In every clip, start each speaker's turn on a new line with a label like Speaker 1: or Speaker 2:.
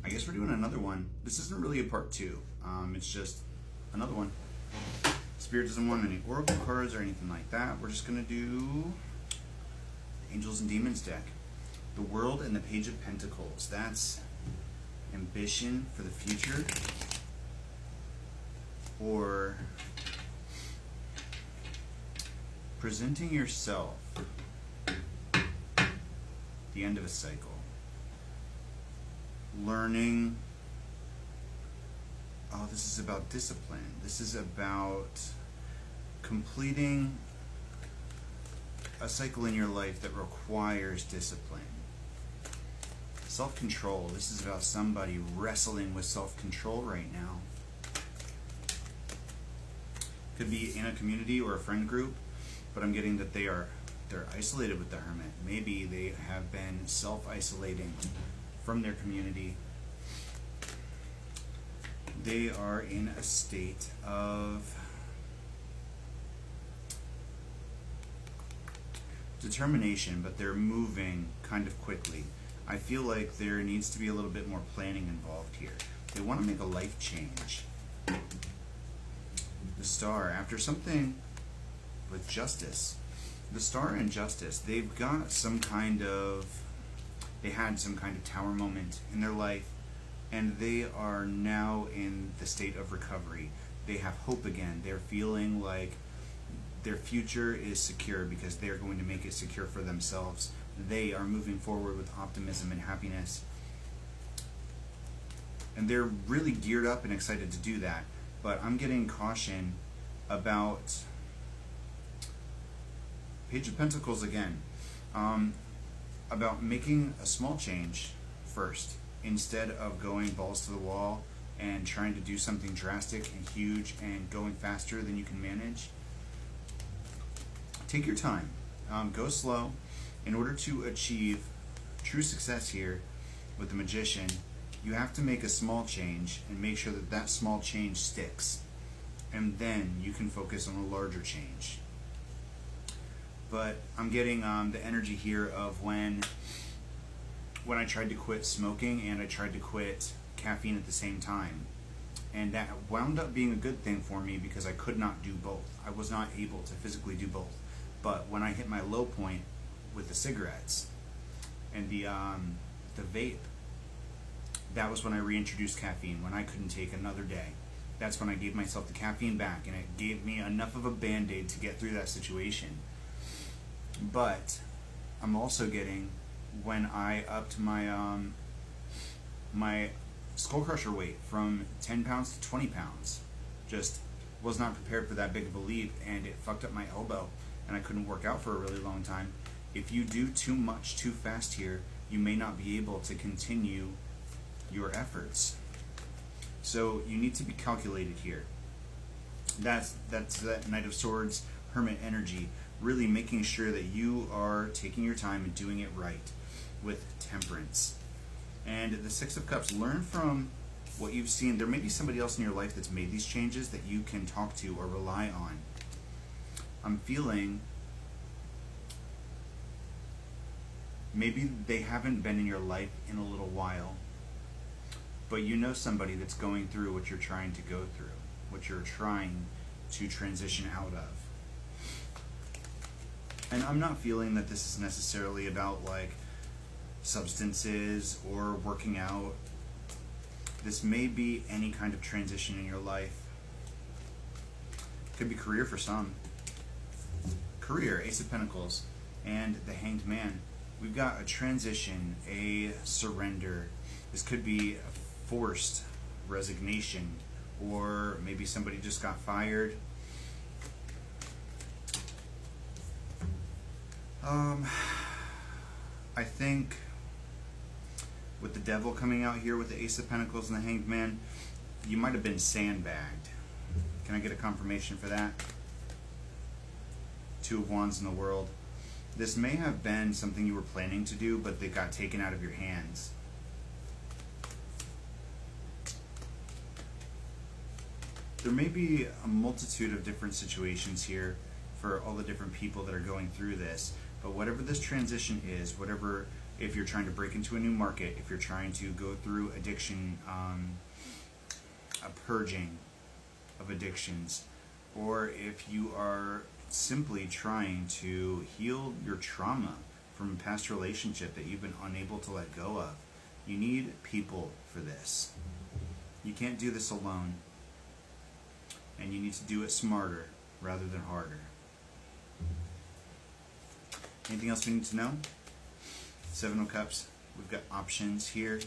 Speaker 1: I guess we're doing another one. This isn't really a part two. It's just another one. Spirit doesn't want any oracle cards or anything like that. We're just gonna do the Angels and Demons deck. The World and the Page of Pentacles. That's ambition for the future, or presenting yourself, the end of a cycle, learning. Oh, this is about discipline. This is about completing a cycle in your life that requires discipline. Self-control. This is about somebody wrestling with self-control right now. Could be in a community or a friend group, but I'm getting that they're isolated with the Hermit. Maybe they have been self-isolating from their community. They are in a state of determination, but they're moving kind of quickly. I feel like there needs to be a little bit more planning involved here. They want to make a life change. The Star, after something with Justice, the Star and Justice, they've got they had some kind of tower moment in their life, and they are now in the state of recovery. They have hope again. They're feeling like their future is secure because they're going to make it secure for themselves. They are moving forward with optimism and happiness. And they're really geared up and excited to do that. But I'm getting caution about Page of Pentacles again. About making a small change first, instead of going balls to the wall and trying to do something drastic and huge and going faster than you can manage. Take your time. Go slow. In order to achieve true success here with the Magician, you have to make a small change and make sure that that small change sticks. And then you can focus on a larger change. But I'm getting the energy here of when I tried to quit smoking and I tried to quit caffeine at the same time. And that wound up being a good thing for me because I could not do both. I was not able to physically do both. But when I hit my low point with the cigarettes and the vape, that was when I reintroduced caffeine, when I couldn't take another day. That's when I gave myself the caffeine back, and it gave me enough of a band-aid to get through that situation. But I'm also getting, when I upped my my skull crusher weight from 10 pounds to 20 pounds, just was not prepared for that big of a leap, and it fucked up my elbow, and I couldn't work out for a really long time. If you do too much too fast here, you may not be able to continue your efforts. So you need to be calculated here. That's that Knight of Swords, Hermit energy, really making sure that you are taking your time and doing it right with temperance. And the Six of Cups, learn from what you've seen. There may be somebody else in your life that's made these changes that you can talk to or rely on. I'm feeling maybe they haven't been in your life in a little while, but you know somebody that's going through what you're trying to go through, what you're trying to transition out of. And I'm not feeling that this is necessarily about like substances or working out. This may be any kind of transition in your life. Could be career for some. Career, Ace of Pentacles, and the Hanged Man. We've got a transition, a surrender. This could be a forced resignation, or maybe somebody just got fired. I think with the Devil coming out here with the Ace of Pentacles and the Hanged Man, you might have been sandbagged. Can I get a confirmation for that? Two of Wands in the World. This may have been something you were planning to do, but it got taken out of your hands. There may be a multitude of different situations here for all the different people that are going through this, but whatever this transition is, whatever if you're trying to break into a new market, if you're trying to go through addiction, a purging of addictions, or if you are simply trying to heal your trauma from a past relationship that you've been unable to let go of. You need people for this. You can't do this alone, and you need to do it smarter rather than harder. Anything else we need to know? Seven of Cups, we've got options here,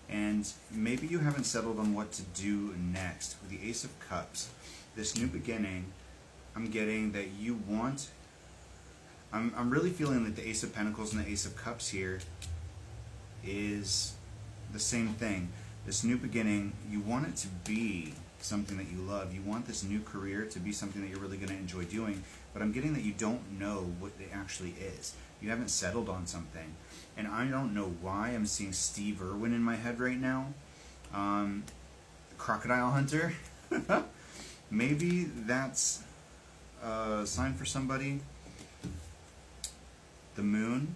Speaker 1: and maybe you haven't settled on what to do next. With the Ace of Cups, this new beginning, I'm getting that you want, I'm really feeling that the Ace of Pentacles and the Ace of Cups here is the same thing. This new beginning, you want it to be something that you love. You want this new career to be something that you're really going to enjoy doing, but I'm getting that you don't know what it actually is. You haven't settled on something. And I don't know why I'm seeing Steve Irwin in my head right now. Crocodile Hunter. Maybe that's a sign for somebody. The Moon.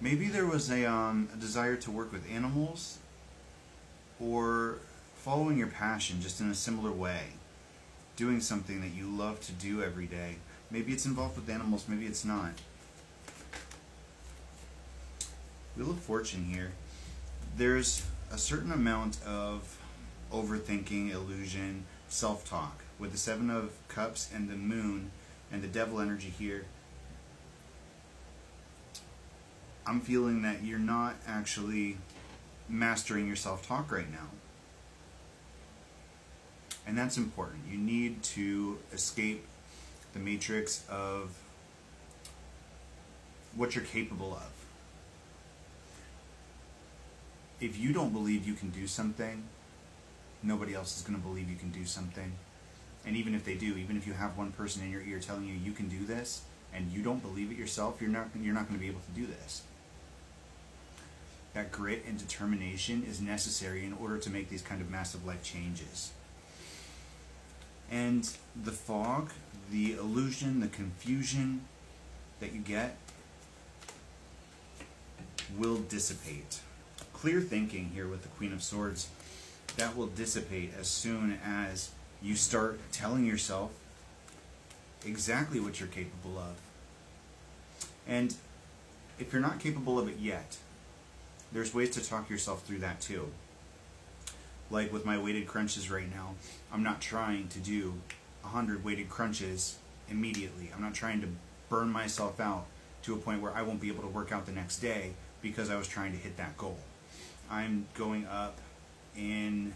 Speaker 1: Maybe there was a desire to work with animals, or following your passion just in a similar way. Doing something that you love to do every day. Maybe it's involved with animals, maybe it's not. Wheel of Fortune here. There's a certain amount of overthinking, illusion, self-talk. With the Seven of Cups and the Moon and the Devil energy here, I'm feeling that you're not actually mastering your self-talk right now. And that's important. You need to escape the matrix of what you're capable of. If you don't believe you can do something, nobody else is going to believe you can do something. And even if they do, even if you have one person in your ear telling you can do this, and you don't believe it yourself, you're not going to be able to do this. That grit and determination is necessary in order to make these kind of massive life changes. And the fog, the illusion, the confusion that you get will dissipate. Clear thinking here with the Queen of Swords, that will dissipate as soon as you start telling yourself exactly what you're capable of. And if you're not capable of it yet, there's ways to talk yourself through that too. Like with my weighted crunches right now, I'm not trying to do 100 weighted crunches immediately. I'm not trying to burn myself out to a point where I won't be able to work out the next day because I was trying to hit that goal. I'm going up in,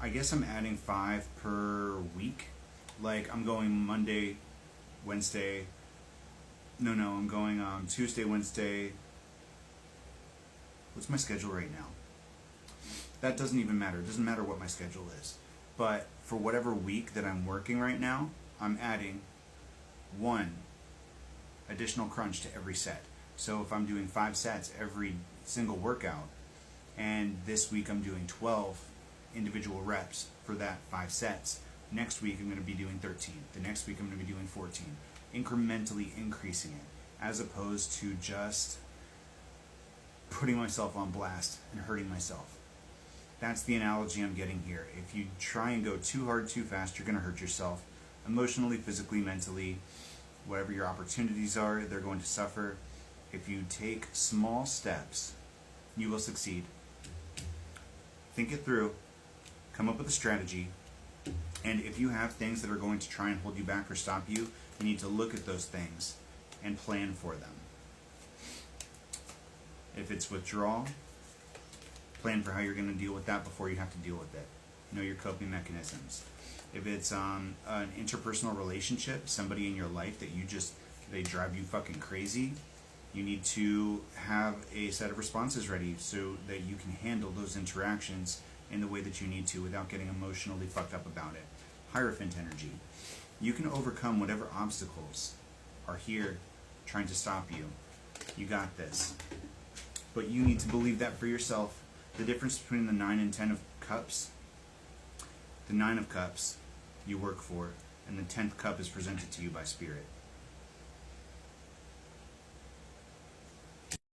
Speaker 1: I guess I'm adding 5 per week. Like I'm going Monday, Wednesday, I'm going Tuesday, Wednesday. What's my schedule right now? That doesn't even matter. It doesn't matter what my schedule is. But for whatever week that I'm working right now, I'm adding 1 additional crunch to every set. So if I'm doing 5 sets every single workout, and this week I'm doing 12 individual reps for that 5 sets, next week I'm going to be doing 13. The next week I'm going to be doing 14. Incrementally increasing it, as opposed to just putting myself on blast and hurting myself. That's the analogy I'm getting here. If you try and go too hard, too fast, you're going to hurt yourself. Emotionally, physically, mentally, whatever your opportunities are, they're going to suffer. If you take small steps, you will succeed. Think it through. Come up with a strategy. And if you have things that are going to try and hold you back or stop you, you need to look at those things and plan for them. If it's withdrawal, plan for how you're going to deal with that before you have to deal with it. Know your coping mechanisms. If it's an interpersonal relationship, somebody in your life that they drive you fucking crazy, you need to have a set of responses ready so that you can handle those interactions in the way that you need to without getting emotionally fucked up about it. Hierophant energy. You can overcome whatever obstacles are here trying to stop you. You got this. But you need to believe that for yourself. The difference between the 9 and 10 of Cups, the 9 of Cups you work for, and the 10th cup is presented to you by Spirit.